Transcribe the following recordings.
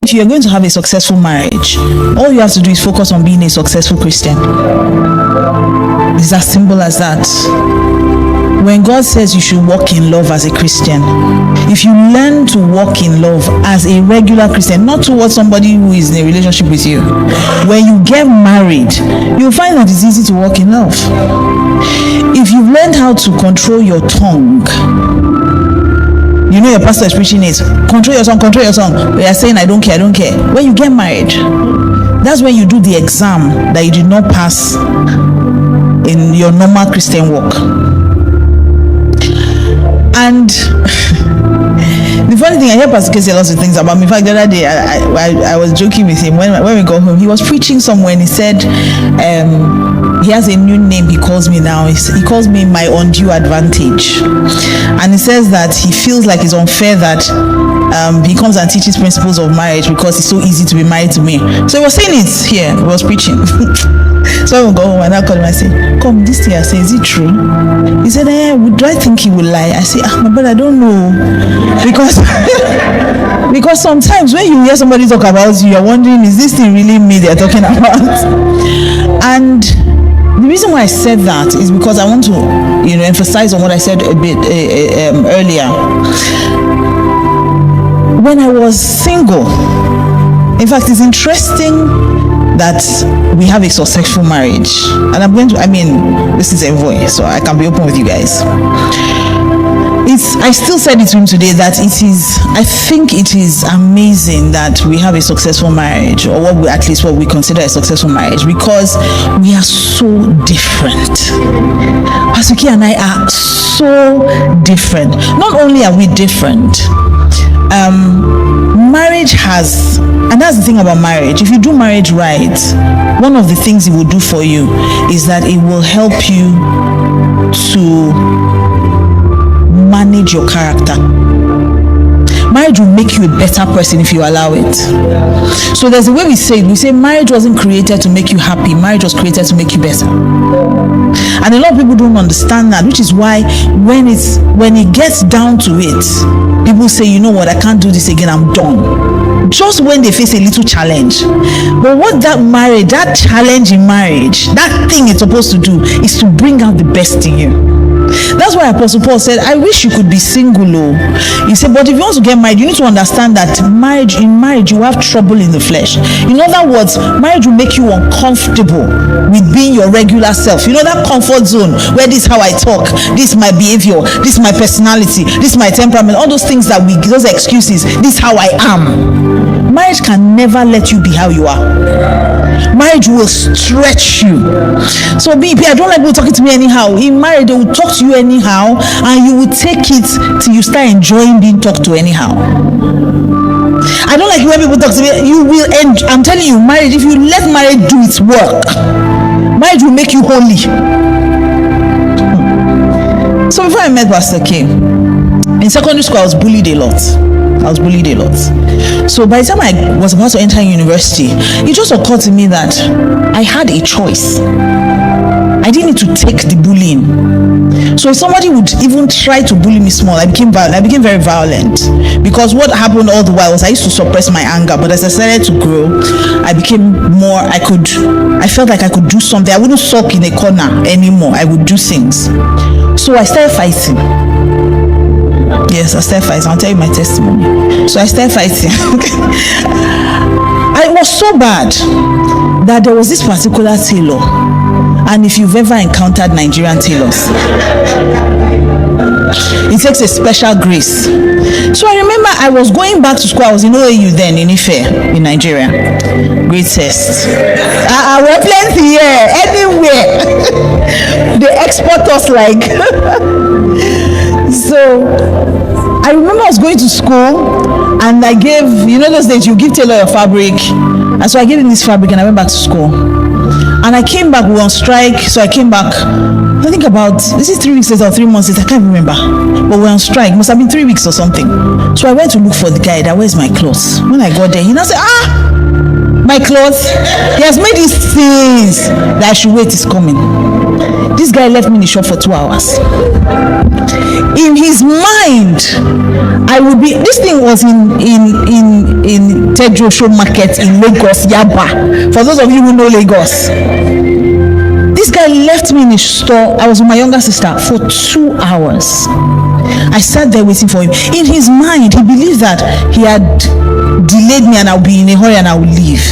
if you're going to have a successful marriage, all you have to do is focus on being a successful Christian. It's as simple as that. When God says you should walk in love as a Christian, if you learn to walk in love as a regular Christian, not towards somebody who is in a relationship with you, when you get married, you'll find that it's easy to walk in love. If you've learned how to control your tongue, you know your pastor is preaching it, control your tongue. We are saying I don't care. When you get married, that's when you do the exam that you did not pass in your normal Christian walk. And the funny thing, I hear Pastor Kingsley lots of things about me. In fact, the other day I was joking with him when we got home. He was preaching somewhere and he said he has a new name he calls me now. He calls me my undue advantage, and he says that he feels like it's unfair that he comes and teaches principles of marriage because it's so easy to be married to me. So he was saying it here. He was preaching. So I will go home and I call him and say, "Come, this thing I say, is it true?" He said, "Do I think he will lie?" I say, "My brother, I don't know." Because sometimes when you hear somebody talk about you, you're wondering, is this thing really me they're talking about? And the reason why I said that is because I want to, emphasize on what I said a bit earlier. When I was single, in fact, it's interesting that we have a successful marriage, and this is a voice, so I can be open with you guys. I still said it to him today that I think it is amazing that we have a successful marriage, or at least what we consider a successful marriage, because we are so different. Pastor K and I are so different. Not only are we different, marriage has, and that's the thing about marriage, if you do marriage right, one of the things it will do for you is that it will help you to manage your character. Marriage will make you a better person if you allow it. So there's a way we say marriage wasn't created to make you happy, marriage was created to make you better. And a lot of people don't understand that, which is why when it gets down to it, people say, "You know what, I can't do this again, I'm done." Just when they face a little challenge. But what that challenge in marriage, that thing it's supposed to do is to bring out the best in you. That's why Apostle Paul said, "I wish you could be single." He said, but if you want to get married, you need to understand that in marriage you have trouble in the flesh. In other words, marriage will make you uncomfortable with being your regular self. That comfort zone where this is how I talk, this is my behavior, this is my personality, this is my temperament, all those things those excuses, this is how I am. Marriage can never let you be how you are. Marriage will stretch you. So I don't like people talking to me anyhow. In marriage, they will talk to you anyhow, and you will take it till you start enjoying being talked to anyhow. I don't like when people talk to me. You will end. I'm telling you, marriage, if you let marriage do its work, marriage will make you holy. So before I met Pastor K, in secondary school, I was bullied a lot. So by the time I was about to enter university, it just occurred to me that I had a choice. I didn't need to take the bullying. So if somebody would even try to bully me small, I became violent. I became very violent, because what happened all the while was I used to suppress my anger, but as I started to grow, I became more, I felt like I could do something. I wouldn't sulk in a corner anymore. I would do things. So I started fighting. Yes, I started fighting. I'll tell you my testimony. So I started fighting. It was so bad that there was this particular tailor, and if you've ever encountered Nigerian tailors, it takes a special grace. So I remember I was going back to school. I was in OAU then, in Ife, in Nigeria. Grade test. We're plenty here, anywhere. They export us like. So I remember I was going to school, and I gave, those days you give tailor your fabric, and so I gave him this fabric, and I went back to school. And I came back, we were on strike, so I came back, I think about, this is 3 weeks later or 3 months later, I can't remember, but we're on strike, it must have been 3 weeks or something. So I went to look for the guy, where's my clothes? When I got there, he now said, my clothes, he has made these things that I should wait, is coming. This guy left me in the shop for 2 hours. In his mind, I would be. This thing was in Tejo Show Market in Lagos, Yaba. For those of you who know Lagos, this guy left me in the store. I was with my younger sister for 2 hours. I sat there waiting for him. In his mind, he believed that he had delayed me and I'll be in a hurry and I will leave.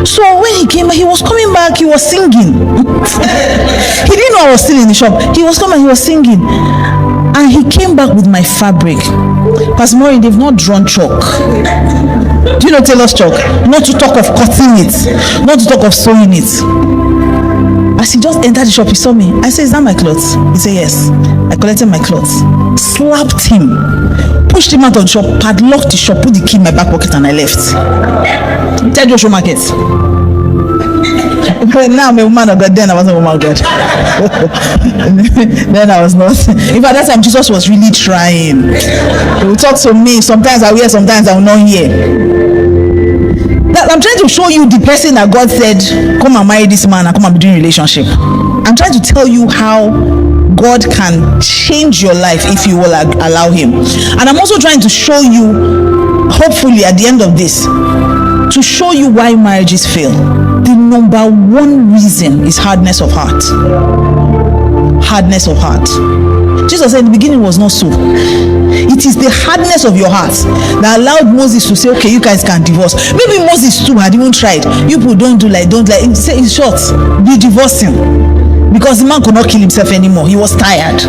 So when he came back, he was coming back, he was singing. He didn't know I was still in the shop. He was coming, he was singing. And he came back with my fabric. Pastor Maureen, they've not drawn chalk. Do you know tailor's chalk? Not to talk of cutting it, not to talk of sewing it. As he just entered the shop, he saw me. I said, is that my clothes? He said, yes. I collected my clothes, slapped him, pushed him out of the shop, padlocked the shop, put the key in my back pocket, and I left. Tell Joshua Market. Now I'm a woman of God, then I wasn't a woman of God. Then I was not. In fact, that time Jesus was really trying. He would talk to me. Sometimes I will hear, sometimes I will not hear. I'm trying to show you the person that God said, come and marry this man and come and be doing relationship. I'm trying to tell you how God can change your life if you will allow him. And I'm also trying to show you, hopefully at the end of this, to show you why marriages fail. The number one reason is hardness of heart. Hardness of heart. Jesus said in the beginning was not so. It is the hardness of your heart that allowed Moses to say, okay, you guys can divorce. Maybe Moses too had even tried. You people don't like. Say in short, be divorcing. Because the man could not kill himself anymore. He was tired.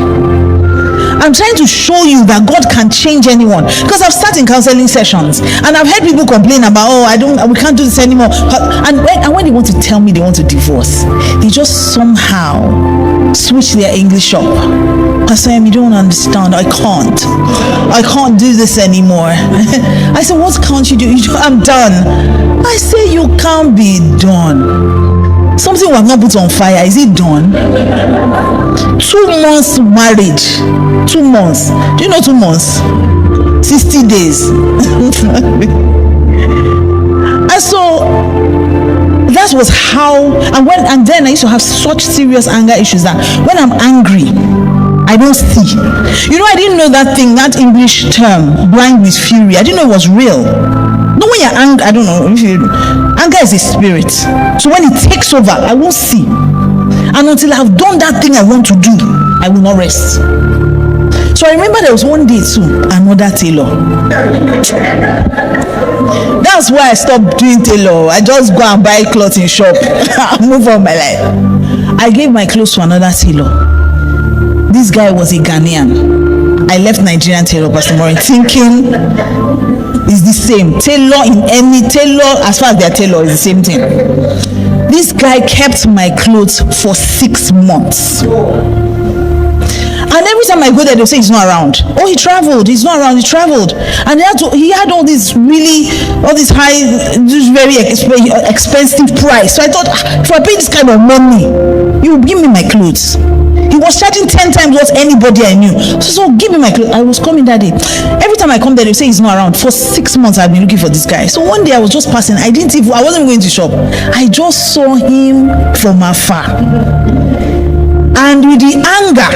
I'm trying to show you that God can change anyone. Because I've sat in counseling sessions and I've heard people complain about, we can't do this anymore. And when they want to tell me they want to divorce, they just somehow switch their English up. Pastor, you don't understand. I can't do this anymore. I said, what can't you do? I'm done. I say, you can't be done. Something we have not put on fire, is it done? 2 months marriage. 2 months. Do you know 2 months? 60 days. And so that was how, and then I used to have such serious anger issues that when I'm angry, I don't see. You know, I didn't know that thing, that English term, blind with fury. I didn't know it was real. No, when you're angry, I don't know. Anger is a spirit. So when it takes over, I won't see. And until I've done that thing I want to do, I will not rest. So I remember there was one day too, another tailor. That's why I stopped doing tailor. I just go and buy clothes in shop. I move on my life. I gave my clothes to another tailor. This guy was a Ghanaian. I left Nigerian tailor, Pastor Maureen, thinking it's the same. Tailor in any tailor, as far as their tailor, is the same thing. This guy kept my clothes for 6 months. And every time I go there, they'll say he's not around. Oh, he traveled. He's not around. He traveled. And he had all this high, this very expensive price. So I thought, if I pay this kind of money, you will give me my clothes. He was charging 10 times what anybody I knew. So give me my clothes. I was coming that day. Every time I come there, they say he's not around. For 6 months, I've been looking for this guy. So one day I was just passing. I wasn't going to shop. I just saw him from afar. And with the anger,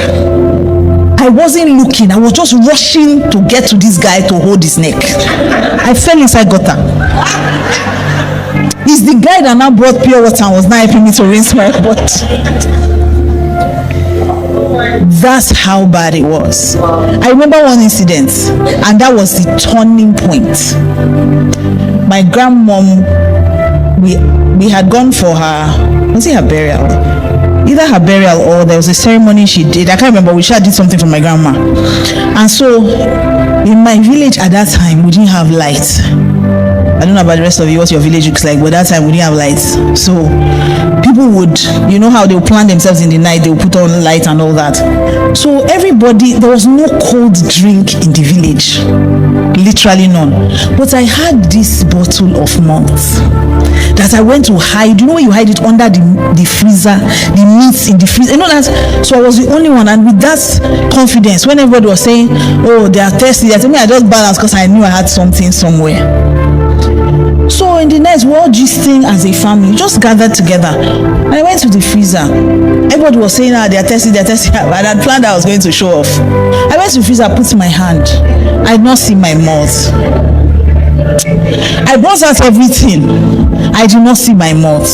I wasn't looking. I was just rushing to get to this guy to hold his neck. I fell inside gutter. It's the guy that now brought pure water and was now helping me to rinse my butt. That's how bad it was. I remember one incident, and that was the turning point. My grandmom, we had gone for her burial? Either her burial or there was a ceremony she did. I can't remember. We did something for my grandma. And so in my village at that time, we didn't have lights. I don't know about the rest of you, what your village looks like, but that time we didn't have lights. So people would, you know how they'll plan themselves in the night, they'll put on lights and all that. So everybody, there was no cold drink in the village. Literally none. But I had this bottle of malt that I went to hide. You know when you hide it under the freezer, the meats in the freezer, you know that. So I was the only one, and with that confidence, when everybody was saying, oh, they are thirsty, I told me I just balanced because I knew I had something somewhere. So in the night, we all gisting as a family, just gathered together. And I went to the freezer. Everybody was saying, they're testing. I had planned I was going to show off. I went to the freezer, put my hand. I did not see my mouth. I brought out everything. I did not see my mouth.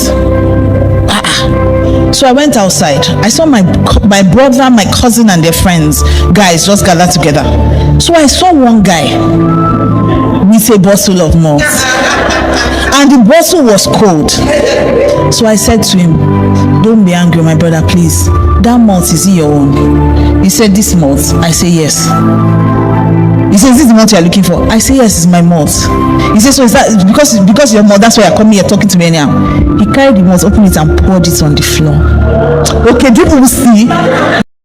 So I went outside. I saw my brother, my cousin, and their friends, guys, just gathered together. So I saw one guy with a bottle of malt, and the bottle was cold. So I said to him, "Don't be angry, my brother, please. That malt, is it your own?" He said, "This malt." I say, "Yes." He says, "Is this the malt you are looking for?" I say, "Yes, it's my malt." He says, "So is that because your malt, that's why you're coming here talking to me anyhow?" He carried the malt, opened it, and poured it on the floor. Okay, do you see?